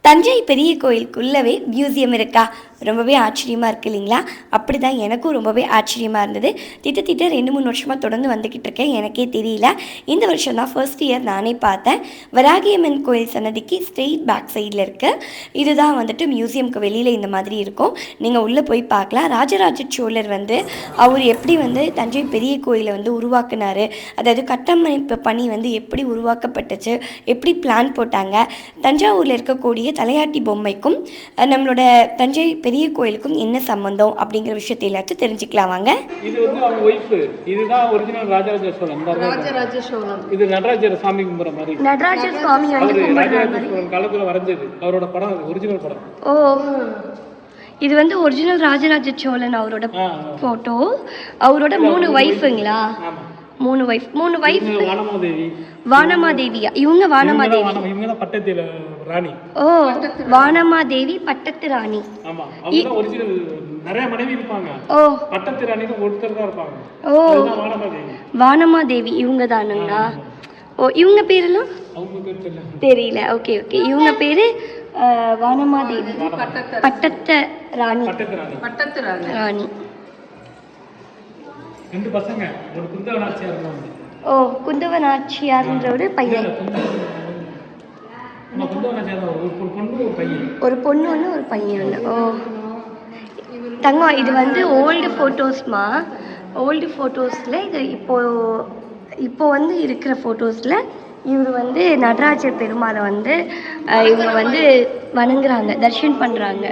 தஞ்சை பெரிய கோயிலுக்குள்ளவே மியூசியம் இருக்கா? ரொம்பவே ஆச்சரியமாக இருக்குது இல்லைங்களா? அப்படி தான் எனக்கும் ரொம்பவே ஆச்சரியமாக இருந்தது. திட்ட 2-3 வருஷமாக தொடர்ந்து வந்துக்கிட்டு இருக்கேன், எனக்கே தெரியல. இந்த வருஷம் தான் ஃபர்ஸ்ட் இயர் நானே பார்த்தேன். வராகியம்மன் கோயில் சன்னதிக்கு ஸ்ட்ரெயிட் பேக் சைடில் இருக்குது. இதுதான் வந்துட்டு மியூசியம்க்கு வெளியில் இந்த மாதிரி இருக்கும். நீங்கள் உள்ளே போய் பார்க்கலாம். ராஜராஜ சோழர் வந்து அவர் எப்படி வந்து தஞ்சை பெரிய கோயிலை வந்து உருவாக்குனார், அதாவது கட்டமைப்பு பணி வந்து எப்படி உருவாக்கப்பட்டுச்சு, எப்படி பிளான் போட்டாங்க, தஞ்சாவூரில் இருக்கக்கூடிய தலையாட்டி பொம்மைக்கும் நம்மளோட தஞ்சை பெரிய கோயிலுக்கும் என்ன சம்பந்தம் அப்படிங்கிற விஷயத்தை எல்லாத்தையும் தெரிஞ்சுக்கலாம் வாங்க. இது வந்து அவங்க ஒய்ஃப். இதுதான் ஒரிஜினல் ராஜராஜ சோழன். ராஜராஜ சோழன். இது நடராஜர் சாமி கும்பிட்ற மாதிரி. நடராஜர் சுவாமி வந்து ராஜராஜ சோழன் காலத்துல வரைஞ்சது அவரோட படம், ஒரிஜினல் படம். ஓ, இது வந்து ஒரிஜினல் ராஜராஜ சோழன் அவரோட போட்டோ. அவரோட 3 வைஃபுங்களா? 3 வைஃப். வானமாதேவியா? இவங்க வானமாதேவி. இவங்க தான் பட்டத்து ராணி. ஓ, வானமாதேவி பட்டத்து ராணி. ஆமா, அவங்க தான் ஒரிஜினல். நிறைய மனைவி இருப்பாங்க. ஓ, பட்டத்து ராணிக்கு ஒருத்தர் தான் இருப்பாங்க. ஓ, வானமாதேவி. வானமாதேவி இவங்க தானுங்களா? ஓ, இவங்க பேரெல்லாம் அவங்க பேர் தெரியல. ஓகே. இவங்க பேரு வானமாதேவி பட்டத்து ராணி. ராணி. 2 பசங்க. ஒரு குந்தவனாச்சியார் இருந்தாங்க. ஓ, குந்தவனாச்சியார்ன்ற ஒரு பையன். ஒரு பொண்ணு ஒன்று, ஒரு பையன் ஒன்று. ஓ தங்கம், இது வந்து ஓல்டு ஃபோட்டோஸ்மா. ஓல்டு ஃபோட்டோஸில் இது இப்போ வந்து இருக்கிற ஃபோட்டோஸில் இவர் வந்து நடராஜர் பெருமாளை வந்து இவங்க வந்து வணங்குறாங்க, தர்ஷன் பண்ணுறாங்க.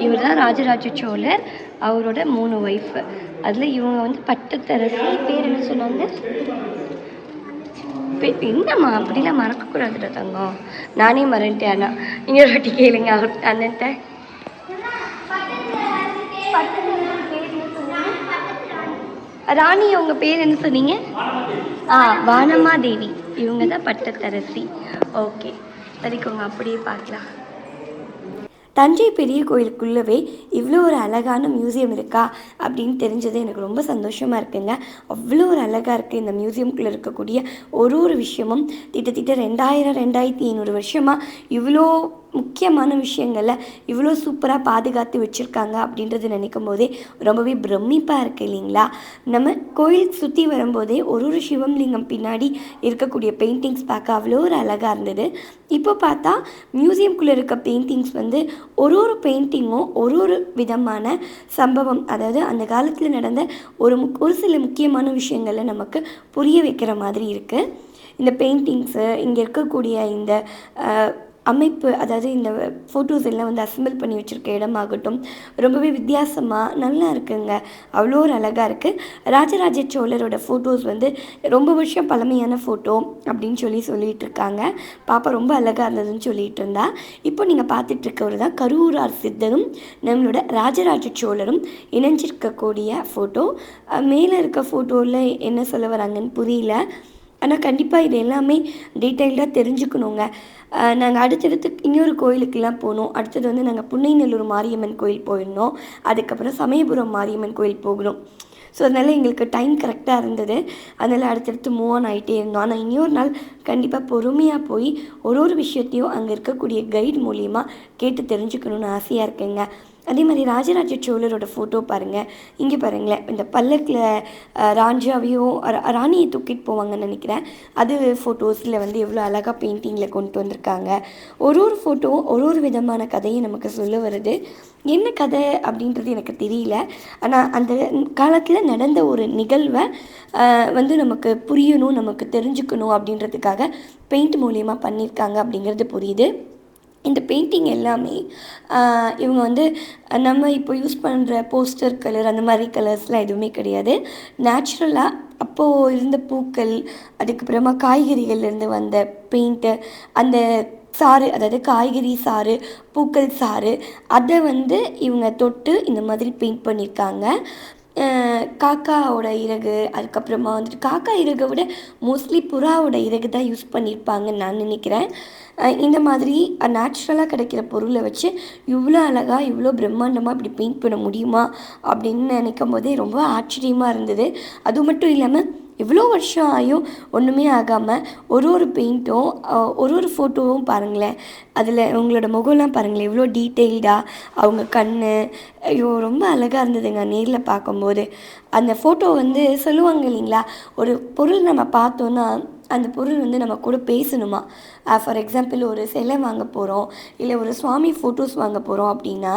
இவர் தான் ராஜராஜ சோழர். அவரோட 3 ஒய்ஃபு. அதில் இவங்க வந்து பட்டத்தரசி. பேர் என்ன சொன்னாங்க? என்னம்மா அப்படிலாம் மறக்கக்கூடாதுடா தங்கம். நானே மறந்துட்டேன். ஆனால் இன்னொரு வாட்டி கேளுங்க அவர் அண்ணன்ட்ட. ராணி, அவங்க பேர் என்ன சொன்னீங்க? வானமாதேவி. இவங்க தான் பட்டத்தரசி. ஓகே, சரிக்கோங்க, அப்படியே பார்க்கலாம். தஞ்சை பெரிய கோயிலுக்குள்ளவே இவ்வளோ ஒரு அழகான மியூசியம் இருக்கா அப்படின்னு தெரிஞ்சது எனக்கு ரொம்ப சந்தோஷமாக இருக்குங்க. அவ்வளோ ஒரு அழகாக இருக்குது இந்த மியூசியம்குள்ளே இருக்கக்கூடிய ஒரு விஷயமும். கிட்டத்தட்ட 2500 வருஷமாக இவ்வளோ முக்கியமான விஷயங்களில் இவ்வளோ சூப்பராக பாதுகாத்து வச்சுருக்காங்க அப்படின்றது நினைக்கும் போதே ரொம்பவே பிரமிப்பாக இருக்குது இல்லைங்களா? நம்ம கோயில் சுற்றி வரும்போதே ஒரு சிவம் லிங்கம் பின்னாடி இருக்கக்கூடிய பெயிண்டிங்ஸ் பார்க்க அவ்வளோ ஒரு அழகாக இருந்தது. இப்போ பார்த்தா மியூசியம்குள்ளே இருக்க பெயிண்டிங்ஸ் வந்து ஒரு பெயிண்டிங்கும் ஒரு விதமான சம்பவம், அதாவது அந்த காலத்தில் நடந்த ஒரு சில முக்கியமான விஷயங்களை நமக்கு புரிய வைக்கிற மாதிரி இருக்குது. இந்த பெயிண்டிங்ஸு, இங்கே இருக்கக்கூடிய இந்த அமைப்பு, அதாவது இந்த ஃபோட்டோஸ் எல்லாம் வந்து அசம்பிள் பண்ணி வச்சுருக்க இடமாகட்டும் ரொம்பவே வித்தியாசமாக நல்லா இருக்குங்க. அவ்வளோ ஒரு அழகாக இருக்குது. ராஜராஜ சோழரோட ஃபோட்டோஸ் வந்து ரொம்ப வருஷம் பழமையான ஃபோட்டோ அப்படின்னு சொல்லிட்டு இருக்காங்க. பாப்பா ரொம்ப அழகாக இருந்ததுன்னு சொல்லிட்டு இருந்தா. இப்போ நீங்கள் பார்த்துட்ருக்கவர் தான் கரூரார் சித்தரும் நம்மளோட ராஜராஜ சோழரும் இணைஞ்சிருக்கக்கூடிய ஃபோட்டோ. மேலே இருக்க ஃபோட்டோவில் என்ன சொல்ல வராங்கன்னு புரியல. ஆனால் கண்டிப்பாக இது எல்லாமே டீட்டெயில்டாக தெரிஞ்சுக்கணுங்க. நாங்கள் அடுத்தடுத்து இன்னொரு கோயிலுக்கெல்லாம் போனோம். அடுத்தது வந்து நாங்கள் புன்னைநல்லூர் மாரியம்மன் கோயில் போயிருந்தோம். அதுக்கப்புறம் சமயபுரம் மாரியம்மன் கோயில் போகணும். ஸோ அதனால் எங்களுக்கு டைம் கரெக்டாக இருந்தது. அதனால் அடுத்தடுத்து மூவ் ஆன் ஆகிட்டே இருந்தோம். ஆனால் இன்னொரு நாள் கண்டிப்பாக பொறுமையாக போய் ஒரு விஷயத்தையும் அங்கே இருக்கக்கூடிய கைடு மூலியமாக கேட்டு தெரிஞ்சுக்கணுன்னு ஆசையாக இருக்குங்க. அதே மாதிரி ராஜராஜ சோழரோட ஃபோட்டோ பாருங்கள். இங்கே பாருங்களேன், இந்த பல்லக்கில் ராஜாவையும் ராணியை தூக்கிட்டு போவாங்கன்னு நினைக்கிறேன். அது ஃபோட்டோஸில் வந்து எவ்வளோ அழகாக பெயிண்டிங்கில் கொண்டு வந்திருக்காங்க. ஒரு ஃபோட்டோவும் ஒரு விதமான கதையை நமக்கு சொல்ல வருது. என்ன கதை அப்படின்றது எனக்கு தெரியல. ஆனால் அந்த காலத்தில் நடந்த ஒரு நிகழ்வை வந்து நமக்கு புரியணும், நமக்கு தெரிஞ்சுக்கணும் அப்படின்றதுக்காக பெயிண்ட் மூலியமாக பண்ணியிருக்காங்க அப்படிங்கிறது புரியுது. இந்த பெயிண்டிங் எல்லாமே இவங்க வந்து நம்ம இப்போ யூஸ் பண்ணுற போஸ்டர் கலர் அந்த மாதிரி கலர்ஸ்லாம் எதுவுமே கிடையாது. நேச்சுரலாக அப்போது இருந்த பூக்கள், அதுக்கப்புறமா காய்கறிகள்லேருந்து வந்த பெயிண்ட்டு, அந்த சாறு, அதாவது காய்கறி சாறு, பூக்கள் சாறு, அதை வந்து இவங்க தொட்டு இந்த மாதிரி பெயிண்ட் பண்ணியிருக்காங்க. காக்காவோட இறகு, அதுக்கப்புறமா வந்துட்டு காக்கா இறகை விட மோஸ்ட்லி புறாவோட இறகு தான் யூஸ் பண்ணியிருப்பாங்கன்னு நான் நினைக்கிறேன். இந்த மாதிரி நேச்சுரலாக கிடைக்கிற பொருளை வச்சு இவ்வளோ அழகாக இவ்வளோ பிரம்மாண்டமாக இப்படி பெயிண்ட் பண்ண முடியுமா அப்படின்னு நினைக்கும் போதே ரொம்ப ஆச்சரியமாக இருந்தது. அது மட்டும் இல்லாமல் எவ்வளோ வருஷம் ஆகியும் ஒன்றுமே ஆகாமல் ஒரு பெயிண்ட்டும் ஒரு ஃபோட்டோவும் பாருங்களேன், அதில் உங்களோட முகம்லாம் பாருங்களேன் எவ்வளோ டீட்டெயில்டாக, அவங்க கண், ஐயோ ரொம்ப அழகாக இருந்ததுங்க நேரில் பார்க்கும்போது. அந்த ஃபோட்டோ வந்து சொல்லுவாங்க இல்லைங்களா, ஒரு பொருள் நம்ம பார்த்தோன்னா அந்த பொருள் வந்து நம்ம கூட பேசணுமா. ஃபார் எக்ஸாம்பிள் ஒரு சிலை வாங்க போகிறோம், இல்லை ஒரு சுவாமி ஃபோட்டோஸ் வாங்க போகிறோம் அப்படின்னா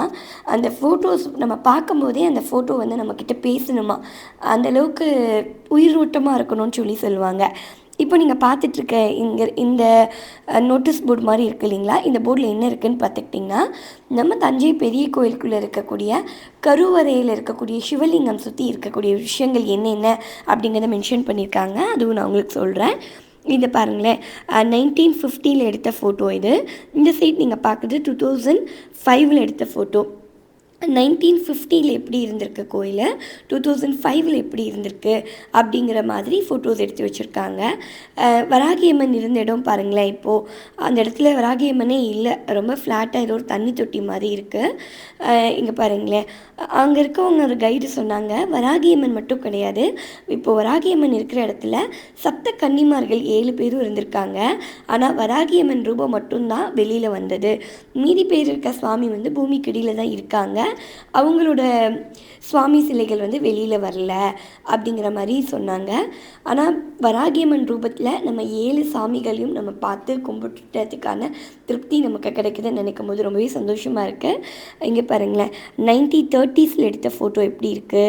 அந்த ஃபோட்டோஸ் நம்ம பார்க்கும்போதே அந்த ஃபோட்டோ வந்து நம்மக்கிட்ட பேசணுமா. அந்தளவுக்கு உயிரோட்டமாக இருக்கணும்னு சொல்லுவாங்க. இப்போ நீங்கள் பார்த்துட்ருக்க இந்த நோட்டீஸ் போர்டு மாதிரி இருக்குது இல்லைங்களா, இந்த போர்டில் என்ன இருக்குதுன்னு பார்த்துக்கிட்டிங்கன்னா, நம்ம தஞ்சை பெரிய கோயிலுக்குள்ளே இருக்கக்கூடிய கருவறையில் இருக்கக்கூடிய சிவலிங்கம் சுற்றி இருக்கக்கூடிய விஷயங்கள் என்னென்ன அப்படிங்கிறத மென்ஷன் பண்ணியிருக்காங்க. அதுவும் நான் உங்களுக்கு சொல்கிறேன். இதை பாருங்களேன், 1950 எடுத்த ஃபோட்டோ இது. இந்த சைட் நீங்கள் பார்க்குறது 2005 எடுத்த ஃபோட்டோ. 1950 எப்படி இருந்திருக்கு கோயில், 2005 எப்படி இருந்திருக்கு அப்படிங்கிற மாதிரி ஃபோட்டோஸ் எடுத்து வச்சுருக்காங்க. வராகியம்மன் இருந்த இடம் பாருங்களேன், இப்போது அந்த இடத்துல வராகியம்மனே இல்லை, ரொம்ப ஃப்ளாட்டாக ஏதோ ஒரு தண்ணி தொட்டி மாதிரி இருக்குது. இங்கே பாருங்களேன், அங்கே இருக்கவங்க ஒரு கைடு சொன்னாங்க, வராகியம்மன் மட்டும் கிடையாது, இப்போது வராகியம்மன் இருக்கிற இடத்துல சப்த கன்னிமார்கள் 7 பேரும் இருந்திருக்காங்க. ஆனால் வராகியம்மன் ரூபம் மட்டும்தான் வெளியில் வந்தது, மீதி பேர் இருக்க சுவாமி வந்து பூமிக்கடியில் தான் இருக்காங்க, அவங்களோட சுவாமி சிலைகள் வந்து வெளியில் வரல அப்படிங்கிற மாதிரி சொன்னாங்க. ஆனால் வராகியம்மன் ரூபத்தில் நம்ம 7 சாமிகளையும் நம்ம பார்த்து கும்பிட்டுறதுக்கான திருப்தி நமக்கு கிடைக்குதுன்னு நினைக்கும் போது ரொம்பவே சந்தோஷமாக இருக்குது. இங்கே பாருங்களேன், 1930s எடுத்த ஃபோட்டோ எப்படி இருக்குது,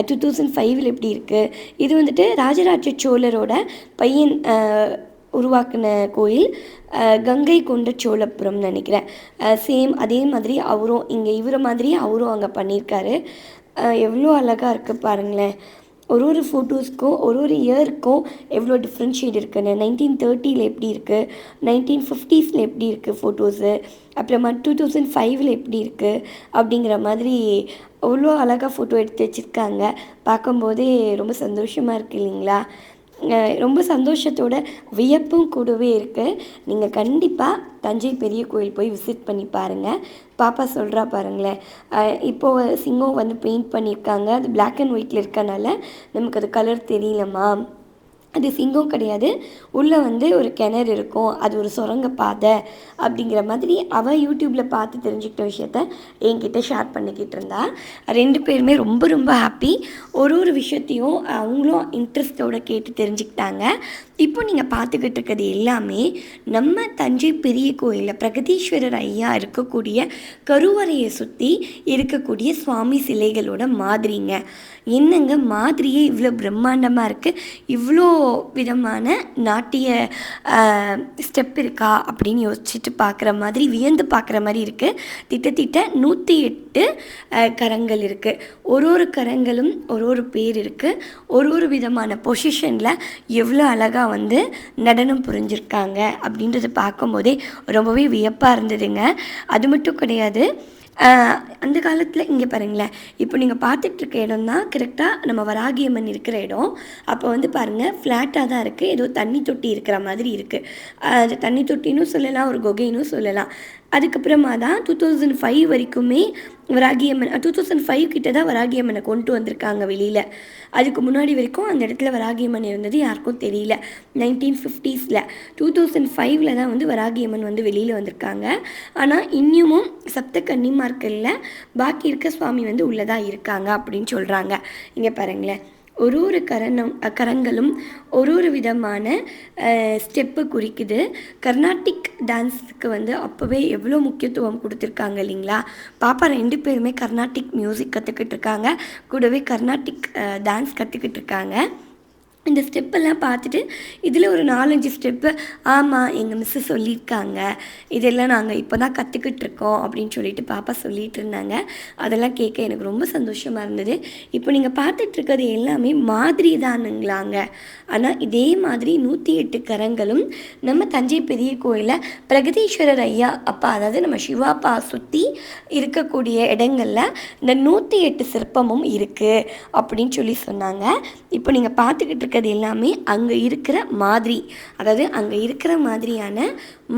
2005 எப்படி இருக்குது. இது வந்துட்டு ராஜராஜ சோழரோட பையன் உருவாக்கின கோயில், கங்கை கொண்ட சோழபுரம்னு நினைக்கிறேன். சேம் அதே மாதிரி அவரும் இங்கே இவரை மாதிரியே அவரும் அங்கே பண்ணியிருக்காரு. எவ்வளோ அழகாக இருக்குது பாருங்களேன். ஒரு ஃபோட்டோஸ்க்கும் ஒரு இயருக்கும் எவ்வளோ டிஃப்ரென்ஷியேட் இருக்குன்னு. 1930 எப்படி இருக்குது, 1950s எப்படி இருக்குது ஃபோட்டோஸு, அப்புறமா 2005 எப்படி இருக்குது அப்படிங்கிற மாதிரி அவ்வளோ அழகாக ஃபோட்டோ எடுத்து வச்சுருக்காங்க. பார்க்கும்போதே ரொம்ப சந்தோஷமாக இருக்குது இல்லைங்களா. ரொம்ப சந்தோஷத்தோட வியப்பும் கூடவே இருக்குது. நீங்கள் கண்டிப்பாக தஞ்சை பெரிய கோயில் போய் விசிட் பண்ணி பாருங்கள். பாப்பா சொல்கிறா பாருங்களேன், இப்போது சிங்கம் வந்து பெயிண்ட் பண்ணியிருக்காங்க, அது பிளாக் அண்ட் ஒயிட்டில் இருக்கனால நமக்கு அது கலர் தெரியலம்மா, அது சிங்கம் கிடையாது, உள்ளே வந்து ஒரு கிணறு இருக்கும், அது ஒரு சுரங்க பாதை அப்படிங்கிற மாதிரி அவள் யூடியூப்பில் பார்த்து தெரிஞ்சுக்கிட்ட விஷயத்த என்கிட்ட ஷேர் பண்ணிக்கிட்டு இருந்தா. 2 பேருமே ரொம்ப ரொம்ப ஹாப்பி. ஒரு விஷயத்தையும் அவங்களும் இன்ட்ரெஸ்டோடு கேட்டு தெரிஞ்சுக்கிட்டாங்க. இப்போ நீங்கள் பார்த்துக்கிட்டு இருக்கிறது எல்லாமே நம்ம தஞ்சை பெரிய கோயிலில் பிரகதீஸ்வரர் ஐயா இருக்கக்கூடிய கருவறையை சுற்றி இருக்கக்கூடிய சுவாமி சிலைகளோட மாதிரிங்க. என்னங்க மாதிரியே இவ்வளோ பிரம்மாண்டமாக இருக்குது, இவ்வளோ விதமான நாட்டிய ஸ்டெப் இருக்கா அப்படின்னு யோசிச்சுட்டு பார்க்குற மாதிரி, வியந்து பார்க்குற மாதிரி இருக்குது. திட்ட 108 கரங்கள் இருக்குது. ஒரு கரங்களும் ஒரு பேர் இருக்குது. ஒரு விதமான பொசிஷனில் எவ்வளோ அழகாக வந்து நடனம் புரிஞ்சிருக்காங்க அப்படின்றத பார்க்கும்போதே ரொம்பவே வியப்பாக இருந்ததுங்க. அது மட்டும் கிடையாது, அந்த காலத்தில் இங்கே பாருங்களேன், இப்போ நீங்கள் பார்த்துட்ருக்க இடம் தான் கரெக்டாக நம்ம வராகியம்மன் இருக்கிற இடம். அப்போ வந்து பாருங்கள், ஃப்ளாட்டாக தான் இருக்குது, ஏதோ தண்ணி தொட்டி இருக்கிற மாதிரி இருக்குது. அது தண்ணி தொட்டின்னு சொல்லலாம், ஒரு குகைன்னு சொல்லலாம். அதுக்கப்புறமா தான் 2005 வரைக்குமே வராகியம்மன் 2005 கிட்ட தான் வராகியம்மனை கொண்டு வந்திருக்காங்க வெளியில். அதுக்கு முன்னாடி வரைக்கும் அந்த இடத்துல வராகியம்மன் இருந்தது யாருக்கும் தெரியல. 1950s 2005 தான் வந்து வராகியம்மன் வந்து வெளியில் வந்திருக்காங்க. ஆனால் இன்னமும் சப்த கன்னிமார்களில் பாக்கி இருக்க சுவாமி வந்து உள்ளதாக இருக்காங்க அப்படின்னு சொல்கிறாங்க. இங்கே பாருங்களேன், ஒரு கரங்களும் ஒரு விதமான ஸ்டெப்பு குறிக்குது. கர்நாடிக் டான்ஸுக்கு வந்து அப்போவே எவ்வளோ முக்கியத்துவம் கொடுத்துருக்காங்க இல்லைங்களா. பாப்பா 2 பேருமே கர்நாடிக் மியூசிக் கற்றுக்கிட்டு இருக்காங்க, கூடவே கர்நாடிக் டான்ஸ் கற்றுக்கிட்டு இருக்காங்க. இந்த ஸ்டெப்பெல்லாம் பார்த்துட்டு இதில் ஒரு 4-5 ஸ்டெப்பு ஆமாம் எங்கள் மிஸ்ஸு சொல்லியிருக்காங்க, இதெல்லாம் நாங்கள் இப்போ தான் கற்றுக்கிட்டு இருக்கோம் அப்படின்னு சொல்லிட்டு பாப்பா சொல்லிகிட்டு இருந்தாங்க. அதெல்லாம் கேட்க எனக்கு ரொம்ப சந்தோஷமாக இருந்தது. இப்போ நீங்கள் பார்த்துட்ருக்கிறது எல்லாமே மாதிரி தானுங்களாங்க. ஆனால் இதே மாதிரி 108 கரங்களும் நம்ம தஞ்சை பெரிய கோயிலில் பிரகதீஸ்வரர் ஐயா அப்பா, அதாவது நம்ம சிவாப்பா சுற்றி இருக்கக்கூடிய இடங்களில் இந்த 108 சிற்பமும் இருக்குது அப்படின்னு சொல்லி சொன்னாங்க. இப்போ நீங்கள் பார்த்துக்கிட்டு இருக்கிறது இருக்கிறது எல்லாமே அங்கே இருக்கிற மாதிரி, அதாவது அங்கே இருக்கிற மாதிரியான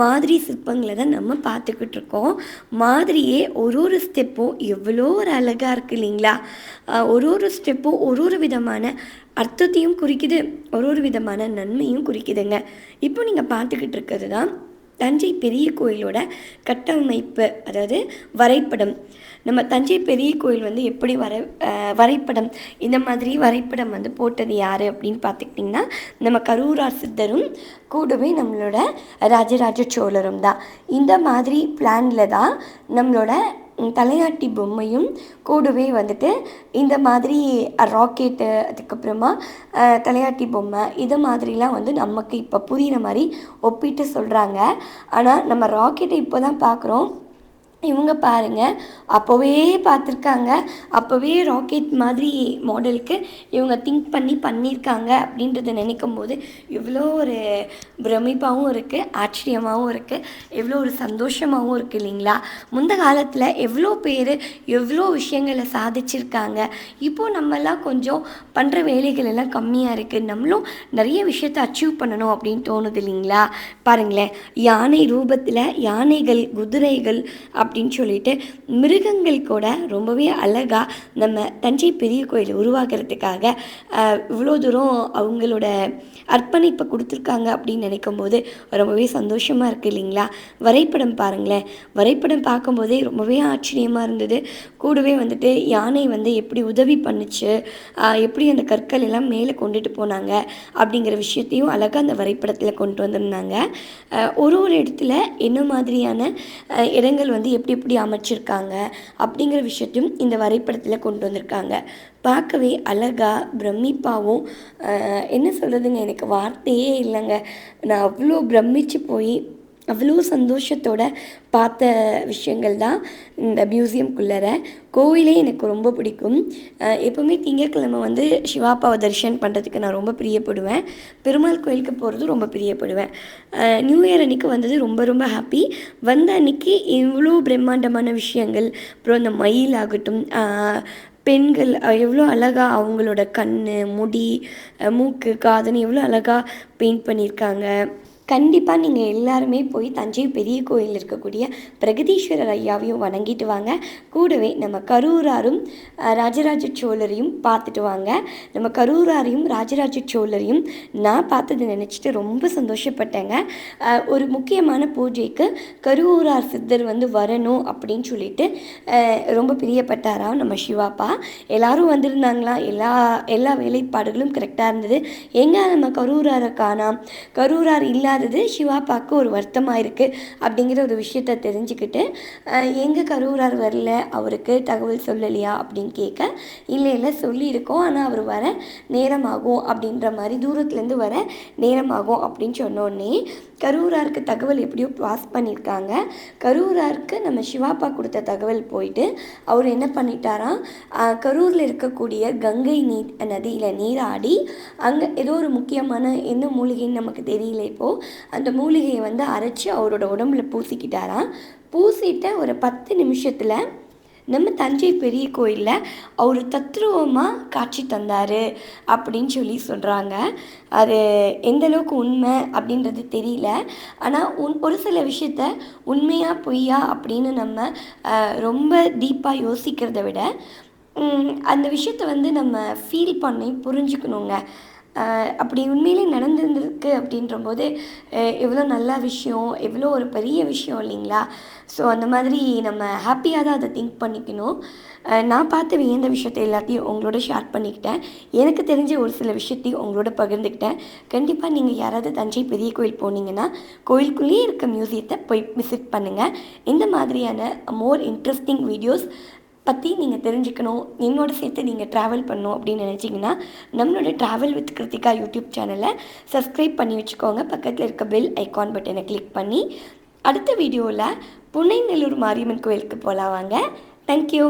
மாதிரி சிற்பங்களை தான் நம்ம பார்த்துக்கிட்டு இருக்கோம். மாதிரியே ஒரு ஸ்டெப்பும் எவ்வளோ ஒரு அழகாக இருக்குது இல்லைங்களா? ஒரு ஸ்டெப்பும் ஒரு விதமான அர்த்தத்தையும் குறிக்குது, ஒரு விதமான நன்மையும் குறிக்குதுங்க. இப்போ நீங்கள் பார்த்துக்கிட்டு இருக்கிறது தான் தஞ்சை பெரிய கோயிலோட கட்டமைப்பு, அதாவது வரைபடம். நம்ம தஞ்சை பெரிய கோயில் வந்து எப்படி வரைபடம், இந்த மாதிரி வரைபடம் வந்து போட்டது யார் அப்படின்னு பார்த்துக்கிட்டிங்கன்னா நம்ம கரூரார் சித்தரும் கூடவே நம்மளோட ராஜராஜ சோழரும் தான். இந்த மாதிரி பிளானில் தான் நம்மளோட தலையாட்டி பொம்மையும் கூடவே வந்துட்டு இந்த மாதிரி ராக்கெட்டு, அதுக்கப்புறமா தலையாட்டி பொம்மை, இது மாதிரிலாம் வந்து நமக்கு இப்போ புரிகிற மாதிரி ஒப்பிட்டு சொல்கிறாங்க. ஆனால் நம்ம ராக்கெட்டை இப்போ தான் பார்க்குறோம். இவங்க பாருங்கள், அப்போவே பார்த்துருக்காங்க, அப்போவே ராக்கெட் மாதிரி மாடலுக்கு இவங்க திங்க் பண்ணியிருக்காங்க அப்படின்றத நினைக்கும் போது எவ்வளோ ஒரு பிரமிப்பாகவும் இருக்குது, ஆச்சரியமாகவும் இருக்குது, எவ்வளோ ஒரு சந்தோஷமாகவும் இருக்குது இல்லைங்களா? முந்த காலத்தில் எவ்வளோ பேர் எவ்வளோ விஷயங்களை சாதிச்சிருக்காங்க. இப்போது நம்மெல்லாம் கொஞ்சம் பண்ணுற வேலைகள் எல்லாம் கம்மியாக இருக்குது, நம்மளும் நிறைய விஷயத்தை அச்சீவ் பண்ணணும் அப்படின்னு தோணுது இல்லைங்களா? பாருங்களேன், யானை ரூபத்தில் யானைகள், குதிரைகள் அப்படின்னு சொல்லிட்டு மிருகங்கள் கூட ரொம்பவே அழகாக நம்ம தஞ்சை பெரிய கோயில் உருவாக்குறதுக்காக இவ்வளோ தூரம் அவங்களோட அர்ப்பணிப்பை கொடுத்துருக்காங்க அப்படின்னு நினைக்கும் போது ரொம்பவே சந்தோஷமாக இருக்குது இல்லைங்களா? வரைபடம் பாருங்களேன், வரைபடம் பார்க்கும்போதே ரொம்பவே ஆச்சரியமாக இருந்தது. கூடவே வந்துட்டு யானை வந்து எப்படி உதவி பண்ணுச்சு, எப்படி அந்த கற்கள் எல்லாம் மேலே கொண்டுட்டு போனாங்க அப்படிங்கிற விஷயத்தையும் அழகாக அந்த வரைபடத்தில் கொண்டு வந்திருந்தாங்க. ஒரு இடத்துல என்ன மாதிரியான இடங்கள் வந்து எப்படி அமைச்சிருக்காங்க அப்படிங்கிற விஷயத்தையும் இந்த வரைபடத்தில் கொண்டு வந்திருக்காங்க. பார்க்கவே அழகாக பிரமிப்பாகவும், என்ன சொல்கிறதுங்க, எனக்கு வார்த்தையே இல்லைங்க. நான் அவ்வளோ பிரமிச்சு போய் அவ்வளோ சந்தோஷத்தோடு பார்த்த விஷயங்கள் தான் இந்த மியூசியம்குள்ளே. கோவிலே எனக்கு ரொம்ப பிடிக்கும். எப்போவுமே திங்கட்கிழமை வந்து சிவாப்பாவை தரிசனம் பண்ணுறதுக்கு நான் ரொம்ப பிரியப்படுவேன். பெருமாள் கோயிலுக்கு போகிறது ரொம்ப பிரியப்படுவேன். நியூ இயர் அன்றைக்கி வந்தது ரொம்ப ரொம்ப ஹாப்பி. வந்த அன்றைக்கி இவ்வளோ பிரம்மாண்டமான விஷயங்கள், அப்புறம் இந்த மயில் ஆகட்டும், பெண்கள் எவ்வளோ அழகாக அவங்களோட கண், முடி, மூக்கு, காதுன்னு எவ்வளோ அழகாக பெயிண்ட் பண்ணியிருக்காங்க. கண்டிப்பாக நீங்கள் எல்லாருமே போய் தஞ்சை பெரிய கோயில் இருக்கக்கூடிய பிரகதீஸ்வரர் ஐயாவையும் வணங்கிட்டு வாங்க. கூடவே நம்ம கரூராரும் ராஜராஜ சோழரையும் பார்த்துட்டு வாங்க. நம்ம கரூராரையும் ராஜராஜ சோழரையும் நான் பார்த்தது நினச்சிட்டு ரொம்ப சந்தோஷப்பட்டேங்க. ஒரு முக்கியமான பூஜைக்கு கரூரார் சித்தர் வந்து வரணும் அப்படின்னு சொல்லிட்டு ரொம்ப பிரியப்பட்டாராம் நம்ம சிவாப்பா. எல்லோரும் வந்திருந்தாங்களா, எல்லா வேலைப்பாடுகளும் கரெக்டாக இருந்தது. எங்கே நம்ம கரூராரை காணோம், கரூரார் இல்லாதது சிவாப்பாவுக்கு ஒரு வருத்தமாக இருக்குது அப்படிங்கிற ஒரு விஷயத்தை தெரிஞ்சுக்கிட்டு, எங்கே கரூரார் வரல, அவருக்கு தகவல் சொல்லலையா அப்படின்னு கேட்க, இல்லை சொல்லியிருக்கோம், ஆனால் அவர் வர நேரமாகும் அப்படின்ற மாதிரி, தூரத்துலேருந்து வர நேரமாகும் அப்படின்னு சொன்னோடனே கரூராருக்கு தகவல் எப்படியோ பாஸ் பண்ணியிருக்காங்க. கரூராருக்கு நம்ம சிவாப்பா கொடுத்த தகவல் போயிட்டு அவர் என்ன பண்ணிட்டாராம், கரூரில் இருக்கக்கூடிய கங்கை நதியில் நீராடி அங்கே ஏதோ ஒரு முக்கியமான என்ன மூலிகைன்னு நமக்கு தெரியல இப்போது, அந்த மூலிகையை வந்து அரைச்சி அவரோட உடம்புல பூசிக்கிட்டாராம். பூசிட்ட ஒரு 10 நிமிஷத்தில் நம்ம தஞ்சை பெரிய கோயிலில் அவர் தத்ரூபமாக காட்சி தந்தார் அப்படின்னு சொல்கிறாங்க. அது எந்தளவுக்கு உண்மை அப்படின்றது தெரியல. ஆனால் ஒரு சில விஷயத்த உண்மையா பொய்யா அப்படின்னு நம்ம ரொம்ப டீப்பாக யோசிக்கிறத விட அந்த விஷயத்தை வந்து நம்ம ஃபீல் பண்ணி புரிஞ்சுக்கணுங்க. அப்படி உண்மையிலே நடந்துருக்கு அப்படின்றபோது எவ்வளோ நல்ல விஷயம், எவ்வளோ ஒரு பெரிய விஷயம் இல்லைங்களா? ஸோ அந்த மாதிரி நம்ம ஹாப்பியாக தான் அதை திங்க் பண்ணிக்கணும். நான் பார்த்து வியந்த விஷயத்தை எல்லாத்தையும் உங்களோட ஷேர் பண்ணிக்கிட்டேன். எனக்கு தெரிஞ்ச ஒரு சில விஷயத்தையும் உங்களோட பகிர்ந்துக்கிட்டேன். கண்டிப்பாக நீங்கள் யாராவது தஞ்சை பெரிய கோயில் போனீங்கன்னா கோயிலுக்குள்ளேயே இருக்க மியூசியத்தை போய் விசிட் பண்ணுங்கள். இந்த மாதிரியான மோர் இன்ட்ரெஸ்டிங் வீடியோஸ் பற்றி நீங்கள் தெரிஞ்சுக்கணும், என்னோட சேர்த்து நீங்கள் ட்ராவல் பண்ணணும் அப்படின்னு நினச்சிங்கன்னா நம்மளோட ட்ராவல் வித் கிருத்திகா யூடியூப் சேனலை சப்ஸ்கிரைப் பண்ணி வச்சுக்கோங்க. பக்கத்தில் இருக்க பெல் ஐக்கான் பட்டனை கிளிக் பண்ணி அடுத்த வீடியோவில் புன்னைநல்லூர் மாரியம்மன் கோயிலுக்கு போகலாம் வாங்க. தேங்க்யூ.